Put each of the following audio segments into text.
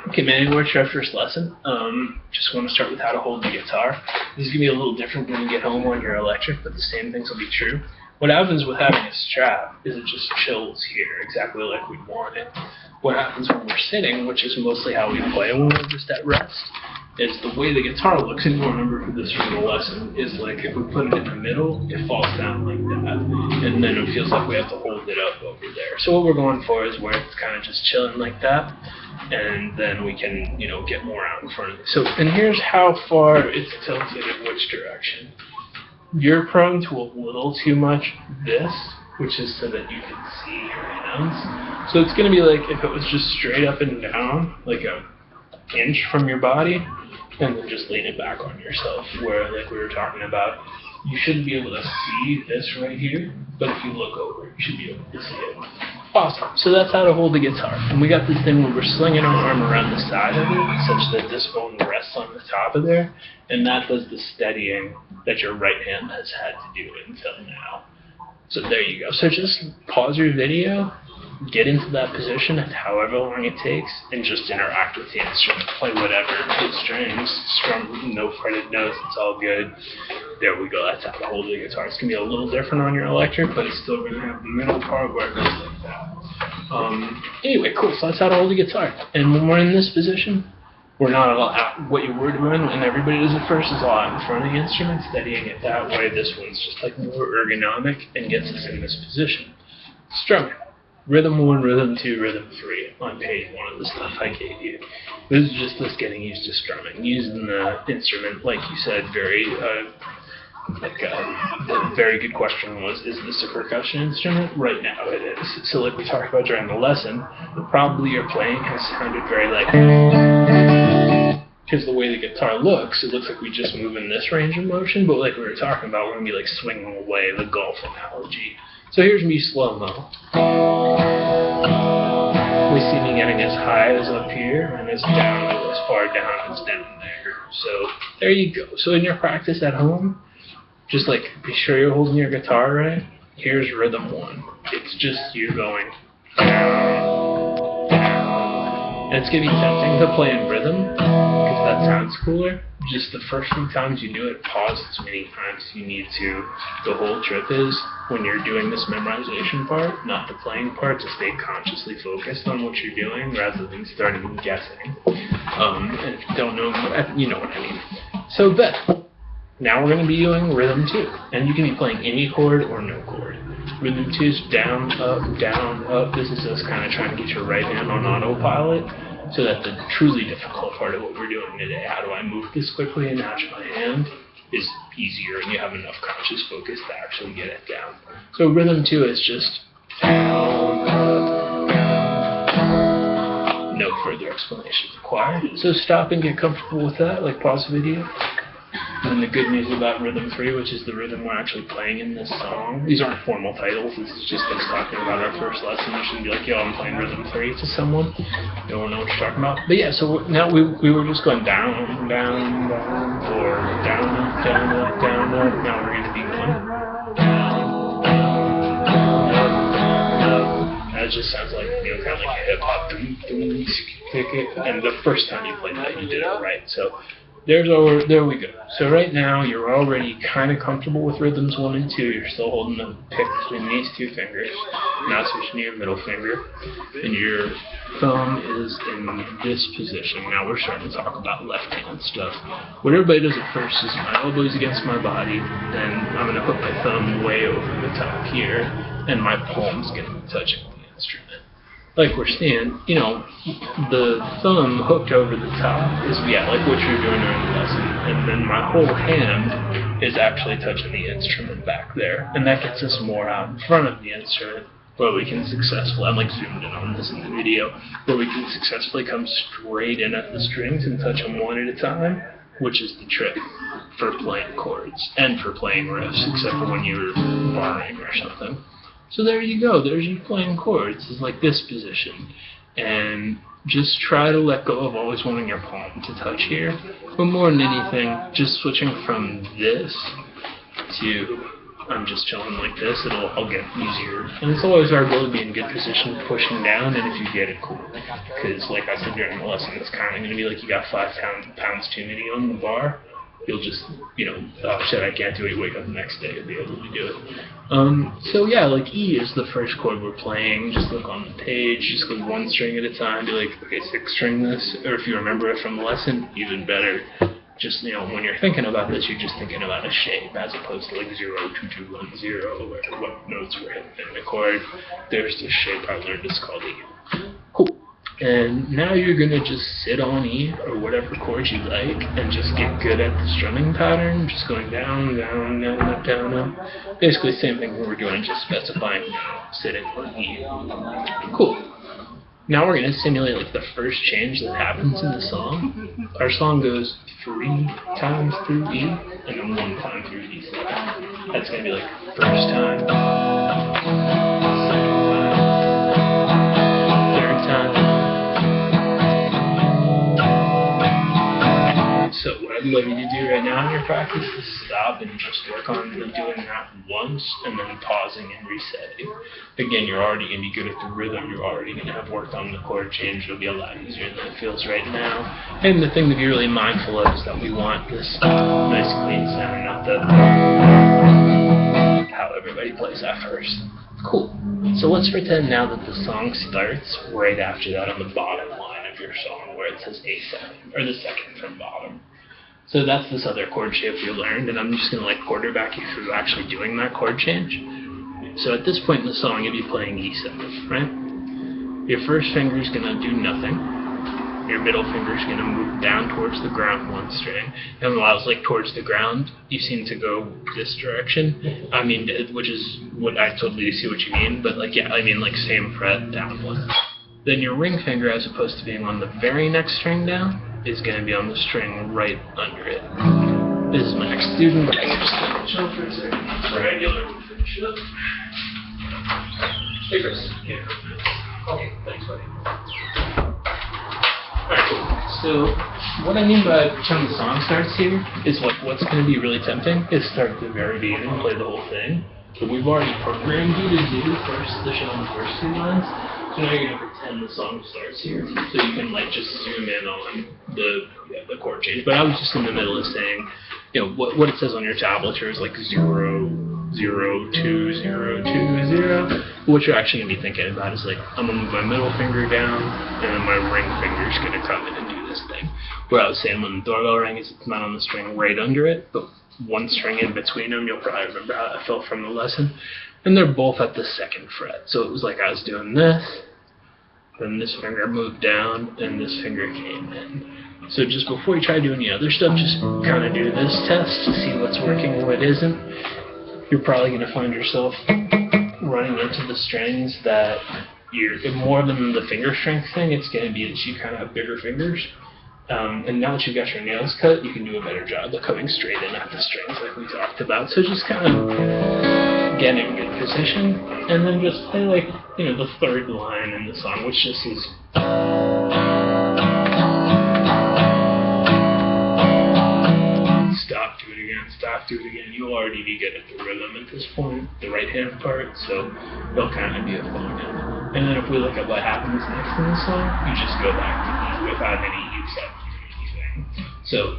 Okay, Manny, what's your first lesson? Just want to start with how to hold the guitar. This is going to be a little different when you get home on your electric, but the same things will be true. What happens with having a strap is it just chills here, exactly like we'd want it. What happens when we're sitting, which is mostly how we play when we're just at rest, is the way the guitar looks, and you'll remember this from the lesson, is like if we put it in the middle, it falls down like that, and then it feels like we have to hold it up over there. So what we're going for is where it's kind of just chilling like that, and then we can, get more out in front of it. So, and here's how far it's tilted in which direction. You're prone to a little too much this, which is so that you can see your hands. So it's going to be like if it was just straight up and down, like a inch from your body, and then just lean it back on yourself, where like we were talking about, you shouldn't be able to see this right here, but if you look over, you should be able to see it. Awesome. So that's how to hold the guitar. And we got this thing where we're slinging our arm around the side of it, such that this bone rests on the top of there, and that does the steadying that your right hand has had to do until now. So there you go. So just pause your video, get into that position at however long it takes, and just interact with the instrument. Play whatever, hit strings, strum, no fretted notes, it's all good. There we go, that's how to hold the guitar. It's going to be a little different on your electric, but it's still going to have the middle part where it goes like that. Anyway, cool, so that's how to hold the guitar. And when we're in this position, we're not all out. What you were doing, and everybody does it first, is all out in front of the instrument, steadying it that way. This one's just like more ergonomic and gets us in this position. Strumming. Rhythm 1, Rhythm 2, Rhythm 3 on page 1 of the stuff I gave you. This is just us getting used to strumming, using the instrument, like you said, the very good question was, is this a percussion instrument? Right now it is. So like we talked about during the lesson, probably your playing has sounded very like, because the way the guitar looks, it looks like we just move in this range of motion, but like we were talking about, we're going to be like swinging away, the golf analogy. So here's me slow-mo. We see me getting as high as up here, and as far down as down there. So there you go. So in your practice at home, just like be sure you're holding your guitar right. Here's rhythm 1. It's just you going down, down. And it's going to be tempting to play in rhythm, because that sounds cooler. Just the first few times you do it, pause as many times as you need to. The whole trip is, when you're doing this memorization part, not the playing part, to stay consciously focused on what you're doing rather than starting guessing. And if you don't know, you know what I mean. So now we're going to be doing rhythm 2. And you can be playing any chord or no chord. Rhythm 2 is down, up, down, up. This is us kind of trying to get your right hand on autopilot. So that the truly difficult part of what we're doing today, how do I move this quickly and match my hand, is easier, and you have enough conscious focus to actually get it down. So rhythm 2 is just down, up, down. No further explanation required. So stop and get comfortable with that, like pause the video. And the good news about rhythm 3, which is the rhythm we're actually playing in this song, these aren't formal titles, this is just us talking about our first lesson. You shouldn't be like, yo, I'm playing rhythm 3 to someone. You don't know what you're talking about. But yeah, so now we were just going down, down, down, or down, up, down, up, down, up. Now we're going to be going down, down, down, up, down, up. That just sounds like, kind of like a hip-hop, and the first time you played that, you did it right. So there we go. So right now, you're already kind of comfortable with rhythms 1 and 2. You're still holding the pick between these two fingers, not switching to your middle finger, and your thumb is in this position. Now we're starting to talk about left-hand stuff. What everybody does at first is my elbow's against my body, then I'm going to put my thumb way over the top here, and my palm's going to be touching the instrument. Like we're seeing, the thumb hooked over the top is, like what you're doing during the lesson. And then my whole hand is actually touching the instrument back there. And that gets us more out in front of the instrument, where we can successfully, I'm like zoomed in on this in the video, where we can successfully come straight in at the strings and touch them one at a time, which is the trick for playing chords and for playing riffs, except for when you're barring or something. So there you go, there's your playing chords. It's like this position. And just try to let go of always wanting your palm to touch here. But more than anything, just switching from this to I'm just chilling like this, I'll get easier. And it's always our goal to be in good position, pushing down, and if you get it, cool. Because like I said during the lesson, it's kind of going to be like you got 5 pounds too many on the bar. You'll just, oh shit, I can't do it. Wake up the next day, you'll be able to do it. So yeah, like E is the first chord we're playing. Just look on the page, just go 1 string at a time. Be like, okay, 6 string this, or if you remember it from the lesson, even better. Just, when you're thinking about this, you're just thinking about a shape as opposed to like 0, 2, 2, 1, 0, where what notes were hit in the chord. There's this shape I learned, it's called E. Cool. And now you're going to just sit on E, or whatever chord you like, and just get good at the strumming pattern, just going down, down, down, up, down, up. Basically same thing we were doing, just specifying sitting on E. Cool. Now we're going to simulate like the first change that happens in the song. Our song goes 3 times through E, and then 1 time through E. That's going to be like first time, second time, third time. So what I'd love you to do right now in your practice is stop and just work on doing that once and then pausing and resetting. Again, you're already going to be good at the rhythm. You're already going to have worked on the chord change. It'll be a lot easier than it feels right now. And the thing to be really mindful of is that we want this nice clean sound, not the how everybody plays at first. Cool. So let's pretend now that the song starts right after that on the bottom line of your song where it says A7, or the second from bottom. So that's this other chord shape you learned, and I'm just going to like quarterback you through actually doing that chord change. So at this point in the song, you'll be playing E7, right? Your first finger is going to do nothing. Your middle finger is going to move down towards the ground 1 string. And while I was like towards the ground, you seem to go this direction. I mean, which is what I totally see what you mean, but like, yeah, I mean like same fret down 1. Then your ring finger, as opposed to being on the very next string down, is going to be on the string right under it. This is my next student, but I can just finish up for a second. Regular, we'll finish it up. Hey Chris. Yeah. Okay, thanks buddy. Alright, cool. So, what I mean by when the song starts here is like what's going to be really tempting is start at the very beginning and play the whole thing. But we've already programmed you to do the shit on the first 2 lines. So now you're going to pretend the song starts here, so you can like just zoom in on the chord change. But I was just in the middle of saying, what it says on your tablature is like 0, 0, 2, 0, 2, 0. What you're actually going to be thinking about is like, I'm going to move my middle finger down, and then my ring finger is going to come in and do this thing. Where I was saying when the doorbell rings, it's not on the string right under it, but 1 string in between them. You'll probably remember how that felt from the lesson. And they're both at the 2nd fret. So it was like I was doing this, then this finger moved down, and this finger came in. So just before you try doing the other stuff, just kind of do this test to see what's working and what isn't. You're probably going to find yourself running into the strings that more than the finger strength thing, it's going to be that you kind of have bigger fingers. And now that you've got your nails cut, you can do a better job of coming straight in at the strings like we talked about. So just kind of get in good position, and then just play like, the 3rd line in the song, which just is... Stop, do it again, stop, do it again. You'll already be good at the rhythm at this point, the right hand part, so it'll kind of be a fun game. And then if we look at what happens next in the song, you just go back to E without any except anything. So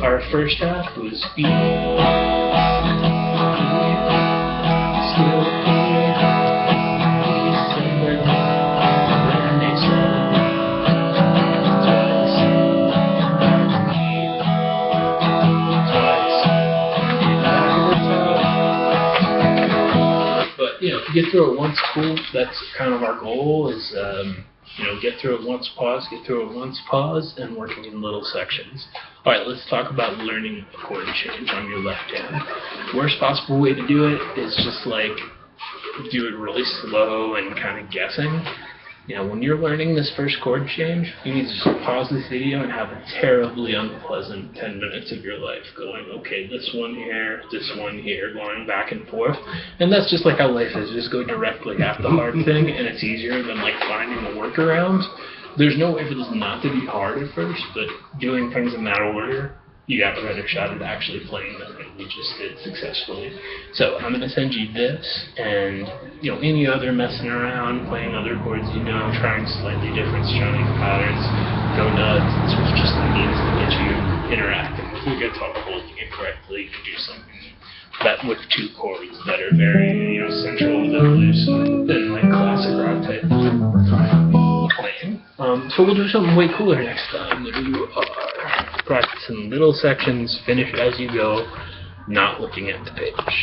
our first half was E, still E, E7, then A7, twice, E, twice, back to the top. But if you get through it once, cool. That's kind of our goal is get through it once, pause, get through it once, pause, and working in little sections. Alright, let's talk about learning a chord change on your left hand. Worst possible way to do it is just like do it really slow and kind of guessing. When you're learning this first chord change, you need to just pause this video and have a terribly unpleasant 10 minutes of your life going, okay, this one here, going back and forth. And that's just like how life is. Just go directly at the hard thing, and it's easier than like finding a workaround. There's no way for this not to be hard at first, but doing things in that order you got a better shot at actually playing than we just did successfully. So I'm going to send you this, and any other messing around, playing other chords, trying slightly different strumming patterns, go nuts. This was just the means to get you interacting with the guitar, holding it correctly. You can do something that with two chords that are very central to the blues and like classic rock type playing. So we'll do something way cooler next time. You are practicing little sections, finish as you go, not looking at the page.